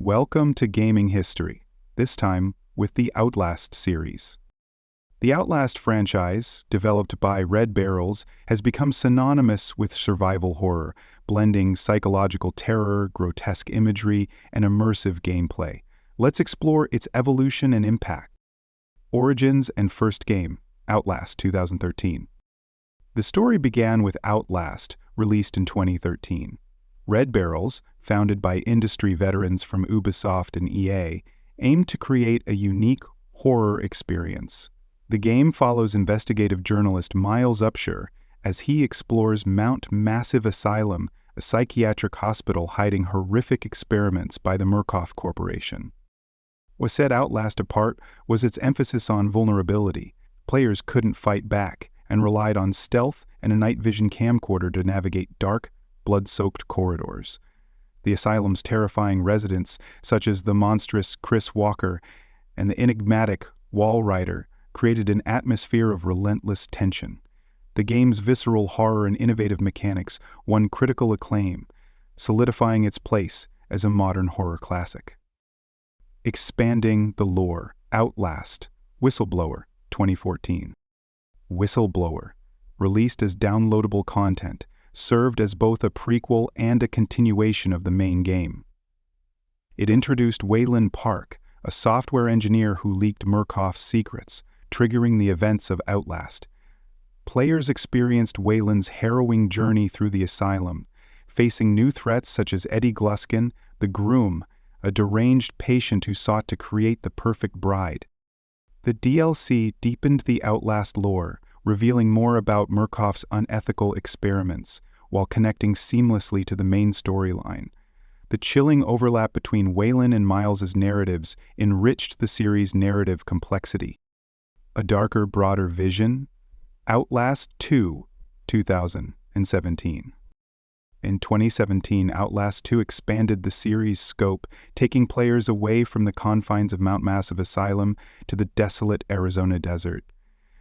Welcome to Gaming History, this time with the Outlast series. The Outlast franchise, developed by Red Barrels, has become synonymous with survival horror, blending psychological terror, grotesque imagery, and immersive gameplay. Let's explore its evolution and impact. Origins and first game, Outlast 2013. The story began with Outlast, released in 2013. Red Barrels, founded by industry veterans from Ubisoft and EA, aimed to create a unique horror experience. The game follows investigative journalist Miles Upshur as he explores Mount Massive Asylum, a psychiatric hospital hiding horrific experiments by the Murkoff Corporation. What set Outlast apart was its emphasis on vulnerability. Players couldn't fight back and relied on stealth and a night vision camcorder to navigate dark, blood-soaked corridors. The asylum's terrifying residents, such as the monstrous Chris Walker and the enigmatic Wall Rider, created an atmosphere of relentless tension. The game's visceral horror and innovative mechanics won critical acclaim, solidifying its place as a modern horror classic. Expanding the lore, Outlast, Whistleblower, 2014. Whistleblower, released as downloadable content, served as both a prequel and a continuation of the main game. It introduced Wayland Park, a software engineer who leaked Murkoff's secrets, triggering the events of Outlast. Players experienced Wayland's harrowing journey through the asylum, facing new threats such as Eddie Gluskin, the groom, a deranged patient who sought to create the perfect bride. The DLC deepened the Outlast lore, revealing more about Murkoff's unethical experiments, while connecting seamlessly to the main storyline. The chilling overlap between Wayland and Miles's narratives enriched the series' narrative complexity. A darker, broader vision? Outlast 2, 2017. In 2017, Outlast 2 expanded the series' scope, taking players away from the confines of Mount Massive Asylum to the desolate Arizona desert.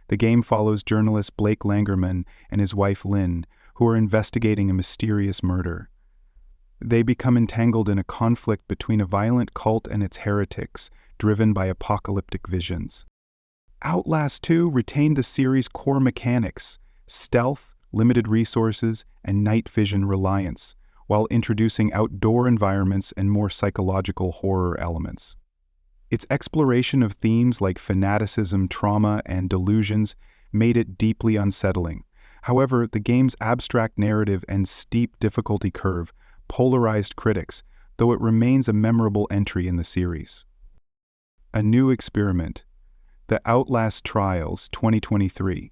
The game follows journalist Blake Langerman and his wife Lynn, who are investigating a mysterious murder. They become entangled in a conflict between a violent cult and its heretics, driven by apocalyptic visions. Outlast 2 retained the series' core mechanics: stealth, limited resources, and night vision reliance, while introducing outdoor environments and more psychological horror elements. Its exploration of themes like fanaticism, trauma, and delusions made it deeply unsettling. However, the game's abstract narrative and steep difficulty curve polarized critics, though it remains a memorable entry in the series. A new experiment, the Outlast Trials 2023.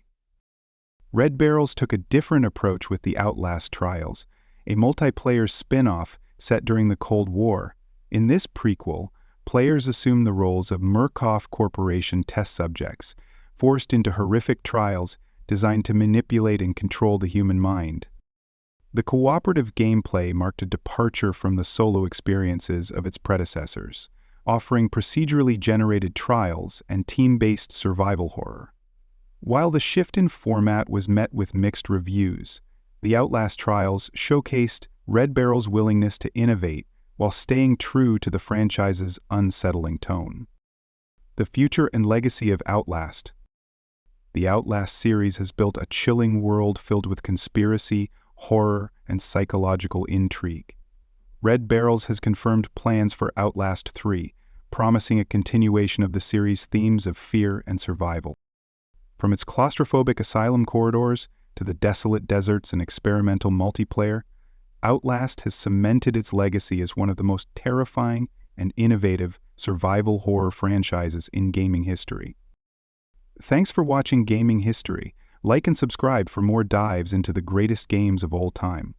Red Barrels took a different approach with the Outlast Trials, a multiplayer spin-off set during the Cold War. In this prequel, players assume the roles of Murkoff Corporation test subjects, forced into horrific trials designed to manipulate and control the human mind. The cooperative gameplay marked a departure from the solo experiences of its predecessors, offering procedurally generated trials and team-based survival horror. While the shift in format was met with mixed reviews, the Outlast Trials showcased Red Barrel's willingness to innovate while staying true to the franchise's unsettling tone. The future and legacy of Outlast. The Outlast series has built a chilling world filled with conspiracy, horror, and psychological intrigue. Red Barrels has confirmed plans for Outlast 3, promising a continuation of the series' themes of fear and survival. From its claustrophobic asylum corridors to the desolate deserts and experimental multiplayer, Outlast has cemented its legacy as one of the most terrifying and innovative survival horror franchises in gaming history. Thanks for watching Gaming History. Like and subscribe for more dives into the greatest games of all time.